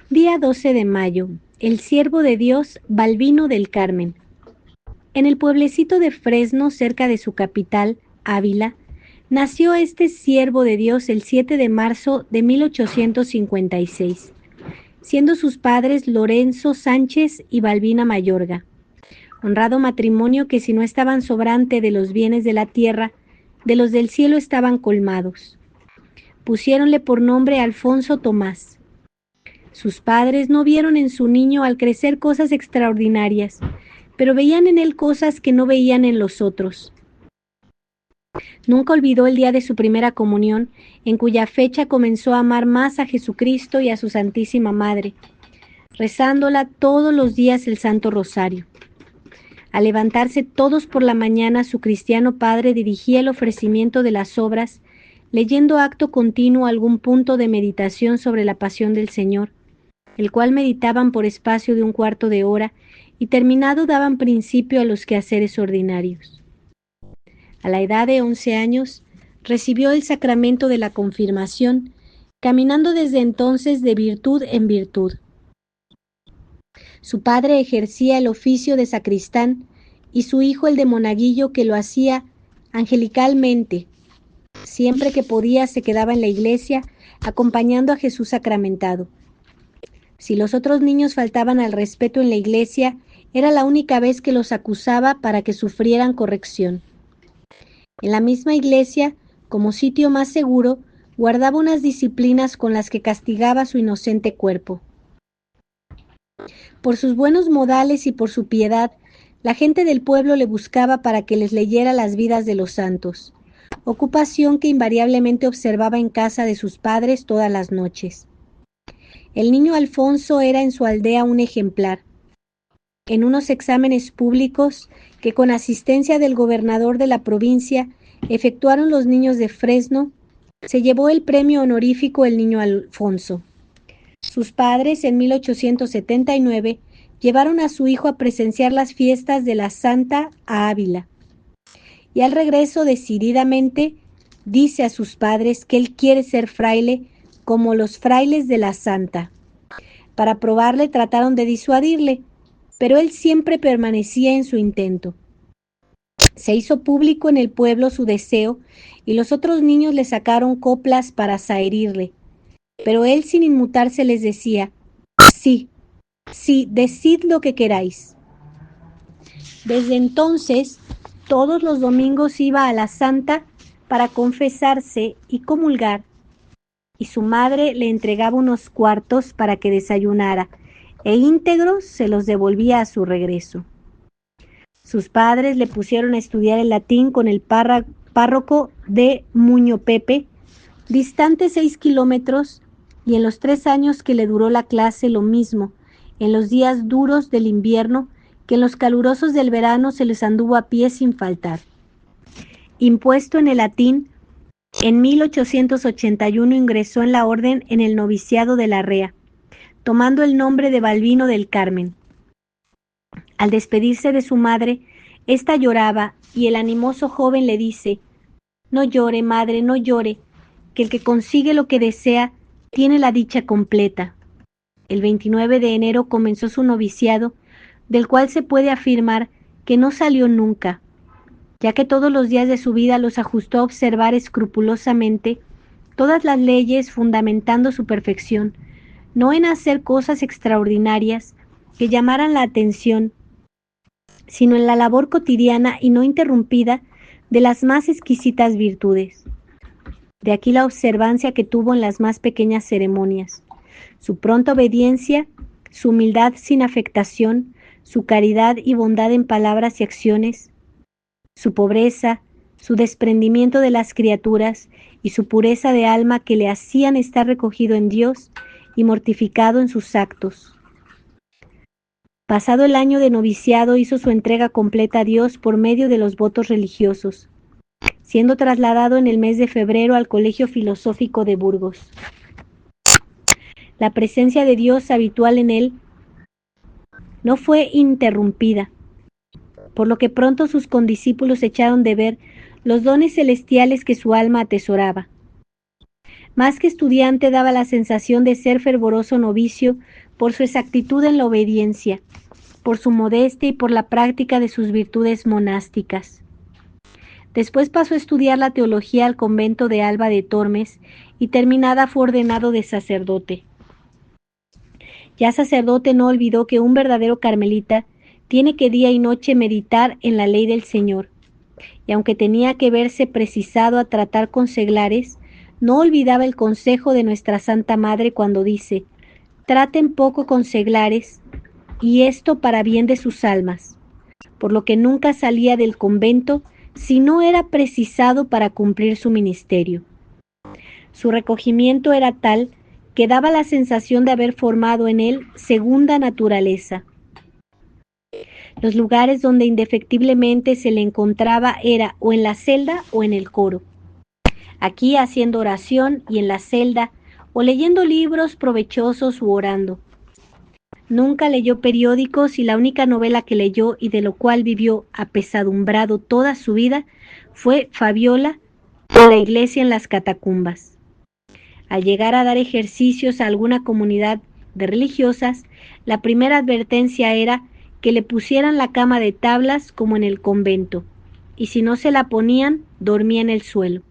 Día 12 de mayo. El siervo de Dios, Balbino del Carmen. En el pueblecito de Fresno, cerca de su capital, Ávila, nació este siervo de Dios el 7 de marzo de 1856, siendo sus padres Lorenzo Sánchez y Balbina Mayorga. Honrado matrimonio que, si no estaban sobrante de los bienes de la tierra, de los del cielo estaban colmados. Pusiéronle por nombre Alfonso Tomás. Sus padres no vieron en su niño al crecer cosas extraordinarias, pero veían en él cosas que no veían en los otros. Nunca olvidó el día de su primera comunión, en cuya fecha comenzó a amar más a Jesucristo y a su Santísima Madre, rezándola todos los días el Santo Rosario. Al levantarse todos por la mañana, su cristiano padre dirigía el ofrecimiento de las obras, leyendo acto continuo algún punto de meditación sobre la pasión del Señor, el cual meditaban por espacio de un cuarto de hora, y terminado daban principio a los quehaceres ordinarios. A la edad de 11 años, recibió el sacramento de la confirmación, caminando desde entonces de virtud en virtud. Su padre ejercía el oficio de sacristán y su hijo el de monaguillo, que lo hacía angelicalmente. Siempre que podía se quedaba en la iglesia acompañando a Jesús sacramentado. Si los otros niños faltaban al respeto en la iglesia, era la única vez que los acusaba para que sufrieran corrección. En la misma iglesia, como sitio más seguro, guardaba unas disciplinas con las que castigaba su inocente cuerpo. Por sus buenos modales y por su piedad, la gente del pueblo le buscaba para que les leyera las vidas de los santos, ocupación que invariablemente observaba en casa de sus padres todas las noches. El niño Alfonso era en su aldea un ejemplar. En unos exámenes públicos que, con asistencia del gobernador de la provincia, efectuaron los niños de Fresno, se llevó el premio honorífico el niño Alfonso. Sus padres, en 1879, llevaron a su hijo a presenciar las fiestas de la Santa a Ávila. Y al regreso, decididamente, dice a sus padres que él quiere ser fraile como los frailes de la Santa. Para probarle, trataron de disuadirle, pero él siempre permanecía en su intento. Se hizo público en el pueblo su deseo y los otros niños le sacaron coplas para zaherirle. Pero él, sin inmutarse, les decía: sí, sí, decid lo que queráis. Desde entonces, todos los domingos iba a la Santa para confesarse y comulgar, y su madre le entregaba unos cuartos para que desayunara, e íntegros se los devolvía a su regreso. Sus padres le pusieron a estudiar el latín con el párroco de Muñopepe, distante 6 kilómetros, y en los 3 años que le duró la clase lo mismo, en los días duros del invierno que en los calurosos del verano se les anduvo a pie sin faltar. Impuesto en el latín, en 1881 ingresó en la orden en el noviciado de Larrea, tomando el nombre de Balbino del Carmen. Al despedirse de su madre, ésta lloraba y el animoso joven le dice: no llore, madre, no llore, que el que consigue lo que desea tiene la dicha completa. El 29 de enero comenzó su noviciado, del cual se puede afirmar que no salió nunca, ya que todos los días de su vida los ajustó a observar escrupulosamente todas las leyes, fundamentando su perfección, no en hacer cosas extraordinarias que llamaran la atención, sino en la labor cotidiana y no interrumpida de las más exquisitas virtudes. De aquí la observancia que tuvo en las más pequeñas ceremonias, su pronta obediencia, su humildad sin afectación, su caridad y bondad en palabras y acciones, su pobreza, su desprendimiento de las criaturas y su pureza de alma que le hacían estar recogido en Dios y mortificado en sus actos. Pasado el año de noviciado, hizo su entrega completa a Dios por medio de los votos religiosos, siendo trasladado en el mes de febrero al Colegio Filosófico de Burgos. La presencia de Dios habitual en él no fue interrumpida, por lo que pronto sus condiscípulos echaron de ver los dones celestiales que su alma atesoraba. Más que estudiante, daba la sensación de ser fervoroso novicio por su exactitud en la obediencia, por su modestia y por la práctica de sus virtudes monásticas. Después pasó a estudiar la teología al convento de Alba de Tormes y terminada fue ordenado de sacerdote. Ya sacerdote no olvidó que un verdadero carmelita tiene que día y noche meditar en la ley del Señor, y aunque tenía que verse precisado a tratar con seglares, no olvidaba el consejo de nuestra Santa Madre cuando dice: traten poco con seglares, y esto para bien de sus almas, por lo que nunca salía del convento si no era precisado para cumplir su ministerio. Su recogimiento era tal que daba la sensación de haber formado en él segunda naturaleza. Los lugares donde indefectiblemente se le encontraba era o en la celda o en el coro. Aquí haciendo oración y en la celda, o leyendo libros provechosos u orando. Nunca leyó periódicos y la única novela que leyó y de lo cual vivió apesadumbrado toda su vida fue Fabiola o La iglesia en las catacumbas. Al llegar a dar ejercicios a alguna comunidad de religiosas, la primera advertencia era que le pusieran la cama de tablas como en el convento, y si no se la ponían, dormía en el suelo.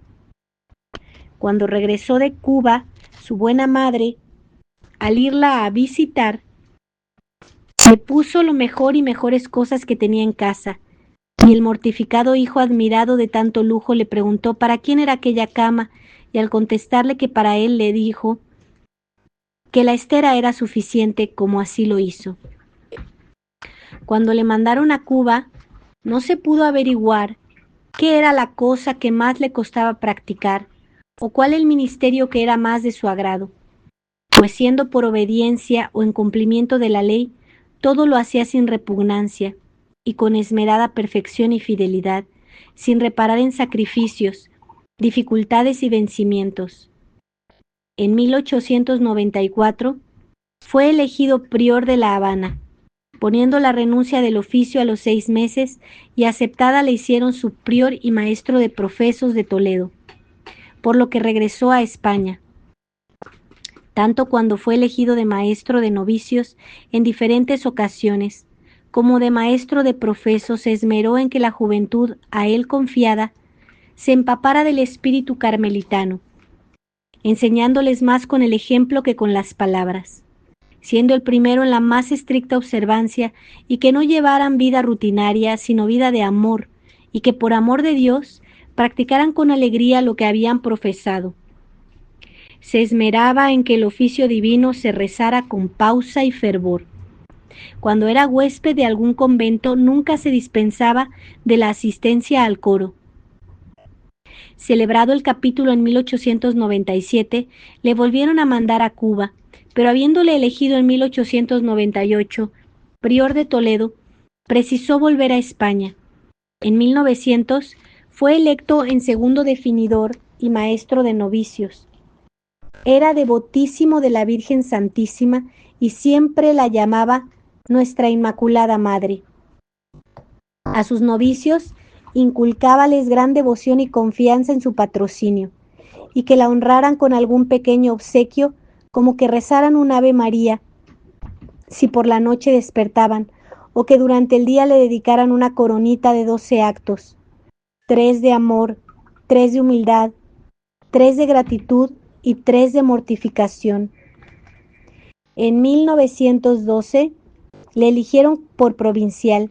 Cuando regresó de Cuba, su buena madre, al irla a visitar, le puso lo mejor y mejores cosas que tenía en casa, y el mortificado hijo, admirado de tanto lujo, le preguntó para quién era aquella cama, y al contestarle que para él, le dijo que la estera era suficiente, como así lo hizo. Cuando le mandaron a Cuba, no se pudo averiguar qué era la cosa que más le costaba practicar, o cuál el ministerio que era más de su agrado, pues siendo por obediencia o en cumplimiento de la ley, todo lo hacía sin repugnancia y con esmerada perfección y fidelidad, sin reparar en sacrificios, dificultades y vencimientos. En 1894 fue elegido prior de La Habana, poniendo la renuncia del oficio a los 6 meses, y aceptada le hicieron su prior y maestro de profesos de Toledo, por lo que regresó a España. Tanto cuando fue elegido de maestro de novicios en diferentes ocasiones, como de maestro de profesos, se esmeró en que la juventud a él confiada se empapara del espíritu carmelitano, enseñándoles más con el ejemplo que con las palabras, siendo el primero en la más estricta observancia, y que no llevaran vida rutinaria, sino vida de amor, y que por amor de Dios practicaran con alegría lo que habían profesado. Se esmeraba en que el oficio divino se rezara con pausa y fervor. Cuando era huésped de algún convento, nunca se dispensaba de la asistencia al coro. Celebrado el capítulo en 1897, le volvieron a mandar a Cuba, pero habiéndole elegido en 1898 prior de Toledo, precisó volver a España. En 1900 fue electo en segundo definidor y maestro de novicios. Era devotísimo de la Virgen Santísima y siempre la llamaba Nuestra Inmaculada Madre. A sus novicios inculcábales gran devoción y confianza en su patrocinio, y que la honraran con algún pequeño obsequio, como que rezaran un Ave María si por la noche despertaban, o que durante el día le dedicaran una coronita de 12 actos, 3 de amor, 3 de humildad, 3 de gratitud y 3 de mortificación. En 1912 le eligieron por provincial,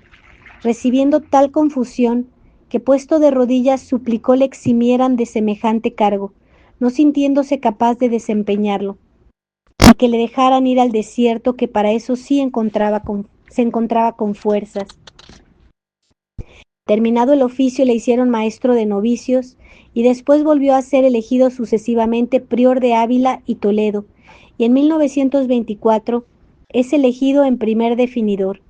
recibiendo tal confusión que, puesto de rodillas, suplicó le eximieran de semejante cargo, no sintiéndose capaz de desempeñarlo, y que le dejaran ir al desierto, que para eso sí se encontraba con fuerzas. Terminado el oficio, le hicieron maestro de novicios, y después volvió a ser elegido sucesivamente prior de Ávila y Toledo, y en 1924 es elegido en primer definidor.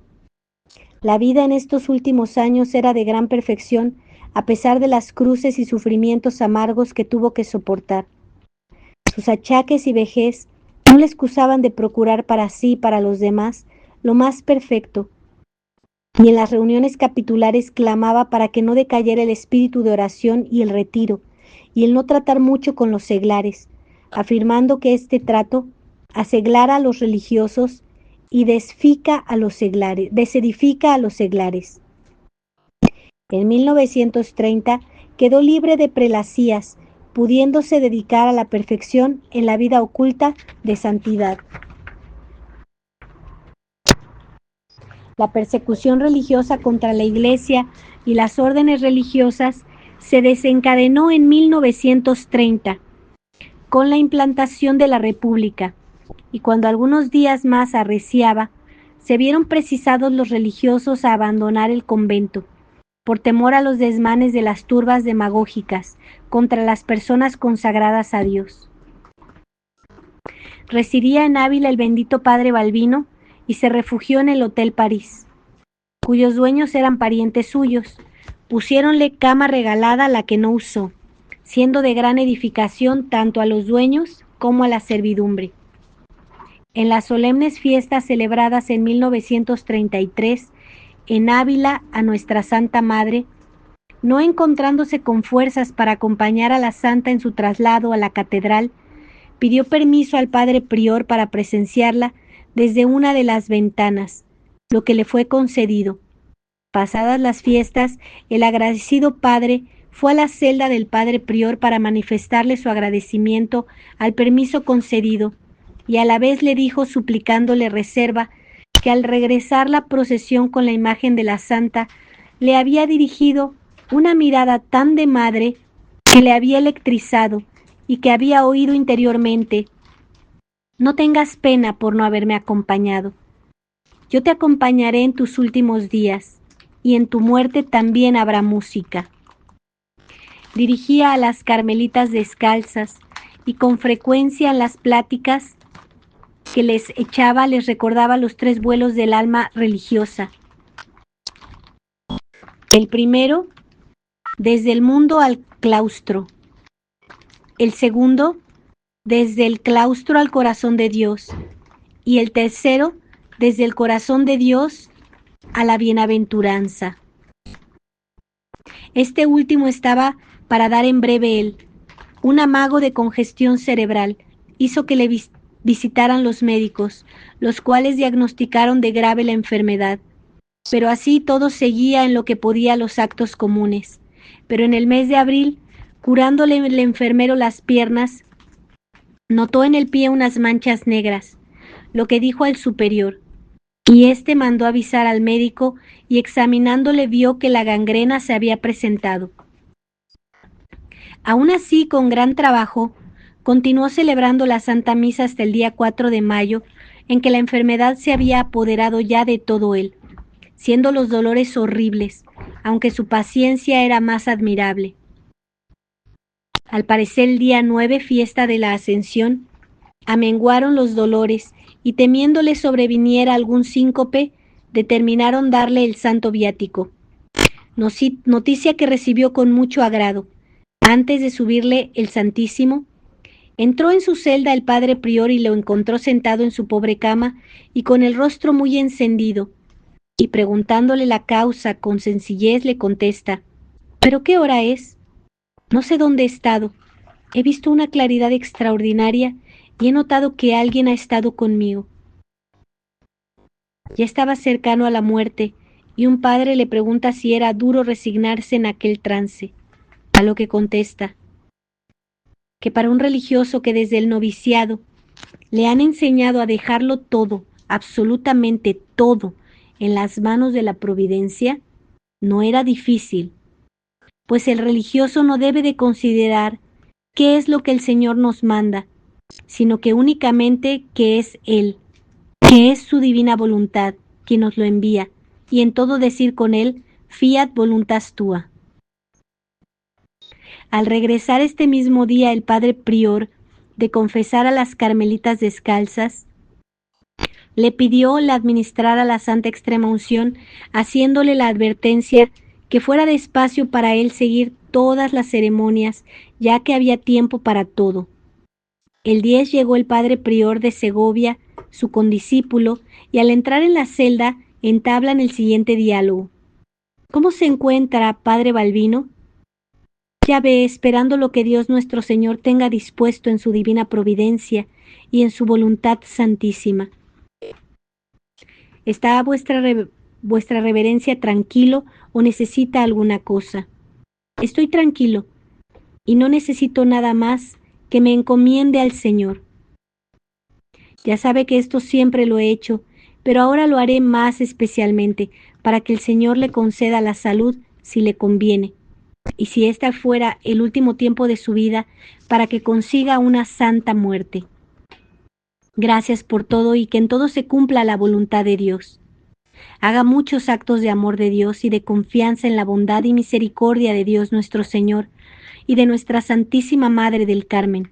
La vida en estos últimos años era de gran perfección, a pesar de las cruces y sufrimientos amargos que tuvo que soportar. Sus achaques y vejez no le excusaban de procurar para sí y para los demás lo más perfecto, y en las reuniones capitulares clamaba para que no decayera el espíritu de oración y el retiro, y el no tratar mucho con los seglares, afirmando que este trato aseglara a los religiosos y desedifica a los seglares. En 1930 quedó libre de prelacías, pudiéndose dedicar a la perfección en la vida oculta de santidad. La persecución religiosa contra la Iglesia y las órdenes religiosas se desencadenó en 1930 con la implantación de la República, y cuando algunos días más arreciaba, se vieron precisados los religiosos a abandonar el convento, por temor a los desmanes de las turbas demagógicas contra las personas consagradas a Dios. Residía en Ávila el bendito padre Balbino y se refugió en el Hotel París, cuyos dueños eran parientes suyos. Pusiéronle cama regalada, la que no usó, siendo de gran edificación tanto a los dueños como a la servidumbre. En las solemnes fiestas celebradas en 1933 en Ávila a nuestra Santa Madre, no encontrándose con fuerzas para acompañar a la Santa en su traslado a la catedral, pidió permiso al padre prior para presenciarla desde una de las ventanas, lo que le fue concedido. Pasadas las fiestas, el agradecido padre fue a la celda del padre prior para manifestarle su agradecimiento al permiso concedido, y a la vez le dijo, suplicándole reserva, que al regresar la procesión con la imagen de la Santa, le había dirigido una mirada tan de madre que le había electrizado y que había oído interiormente: no tengas pena por no haberme acompañado. Yo te acompañaré en tus últimos días, y en tu muerte también habrá música. Dirigía a las carmelitas descalzas, y con frecuencia en las pláticas que les echaba les recordaba los 3 vuelos del alma religiosa. El primero, desde el mundo al claustro. El segundo, desde el claustro al corazón de Dios. Y el tercero, desde el corazón de Dios a la bienaventuranza. Este último estaba para dar en breve él. Un amago de congestión cerebral hizo que le visitaran los médicos, los cuales diagnosticaron de grave la enfermedad. Pero así todo seguía en lo que podía los actos comunes. Pero en el mes de abril, curándole el enfermero las piernas, notó en el pie unas manchas negras, lo que dijo al superior, y éste mandó avisar al médico, y examinándole vio que la gangrena se había presentado. Aún así, con gran trabajo, continuó celebrando la Santa Misa hasta el día 4 de mayo, en que la enfermedad se había apoderado ya de todo él, siendo los dolores horribles, aunque su paciencia era más admirable. Al parecer el día 9, fiesta de la Ascensión, amenguaron los dolores, y temiéndole sobreviniera algún síncope, determinaron darle el santo viático. Noticia que recibió con mucho agrado. Antes de subirle el Santísimo, entró en su celda el padre prior y lo encontró sentado en su pobre cama y con el rostro muy encendido, y preguntándole la causa con sencillez le contesta: ¿pero qué hora es? No sé dónde he estado. He visto una claridad extraordinaria y he notado que alguien ha estado conmigo. Ya estaba cercano a la muerte, y un padre le pregunta si era duro resignarse en aquel trance, a lo que contesta que para un religioso que desde el noviciado le han enseñado a dejarlo todo, absolutamente todo, en las manos de la providencia, no era difícil, pues el religioso no debe de considerar qué es lo que el Señor nos manda, sino que únicamente que es Él, que es su divina voluntad quien nos lo envía, y en todo decir con Él: fiat voluntas tua. Al regresar este mismo día el padre prior de confesar a las carmelitas descalzas, le pidió le administrara la Santa Extrema Unción, haciéndole la advertencia que fuera despacio para él seguir todas las ceremonias, ya que había tiempo para todo. El 10 llegó el padre prior de Segovia, su condiscípulo, y al entrar en la celda entablan el siguiente diálogo: ¿cómo se encuentra, padre Balbino? Ya ve, esperando lo que Dios nuestro Señor tenga dispuesto en su divina providencia y en su voluntad santísima. ¿Está vuestra reverencia tranquilo o necesita alguna cosa? Estoy tranquilo y no necesito nada más que me encomiende al Señor. Ya sabe que esto siempre lo he hecho, pero ahora lo haré más especialmente para que el Señor le conceda la salud si le conviene, y si ésta fuera el último tiempo de su vida, para que consiga una santa muerte. Gracias por todo y que en todo se cumpla la voluntad de Dios. Haga muchos actos de amor de Dios y de confianza en la bondad y misericordia de Dios nuestro Señor y de nuestra Santísima Madre del Carmen.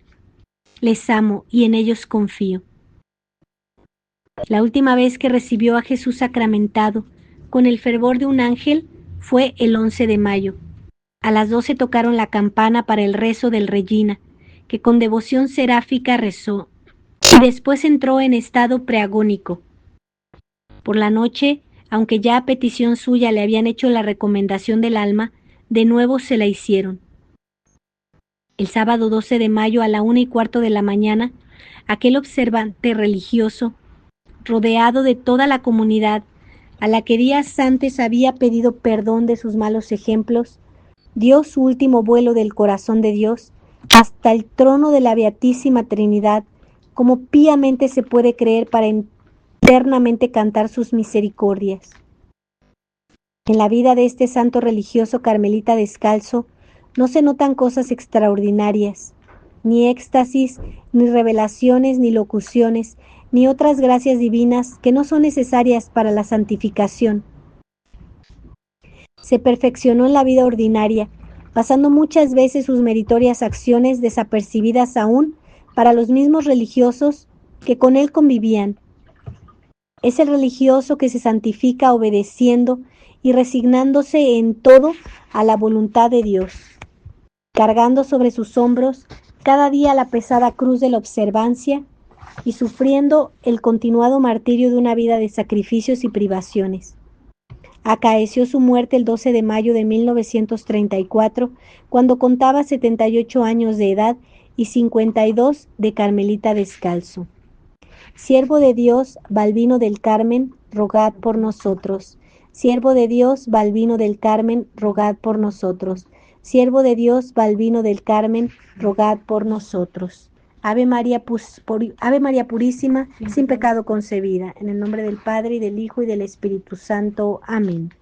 Les amo y en ellos confío. La última vez que recibió a Jesús sacramentado con el fervor de un ángel fue el 11 de mayo. A las 12 tocaron la campana para el rezo del Regina, que con devoción seráfica rezó, y después entró en estado preagónico. Por la noche, aunque ya a petición suya le habían hecho la recomendación del alma, de nuevo se la hicieron. El sábado 12 de mayo a la 1:15 de la mañana, aquel observante religioso, rodeado de toda la comunidad, a la que días antes había pedido perdón de sus malos ejemplos, dio su último vuelo del corazón de Dios hasta el trono de la Beatísima Trinidad, como píamente se puede creer, para eternamente cantar sus misericordias. En la vida de este santo religioso carmelita descalzo no se notan cosas extraordinarias, ni éxtasis, ni revelaciones, ni locuciones, ni otras gracias divinas que no son necesarias para la santificación. Se perfeccionó en la vida ordinaria, pasando muchas veces sus meritorias acciones desapercibidas aún para los mismos religiosos que con él convivían. Es el religioso que se santifica obedeciendo y resignándose en todo a la voluntad de Dios, cargando sobre sus hombros cada día la pesada cruz de la observancia y sufriendo el continuado martirio de una vida de sacrificios y privaciones. Acaeció su muerte el 12 de mayo de 1934, cuando contaba 78 años de edad y 52 de carmelita descalzo. Siervo de Dios, Balbino del Carmen, rogad por nosotros. Siervo de Dios, Balbino del Carmen, rogad por nosotros. Siervo de Dios, Balbino del Carmen, rogad por nosotros. Ave María, Ave María Purísima, sin pecado concebida. En el nombre del Padre, y del Hijo, y del Espíritu Santo. Amén.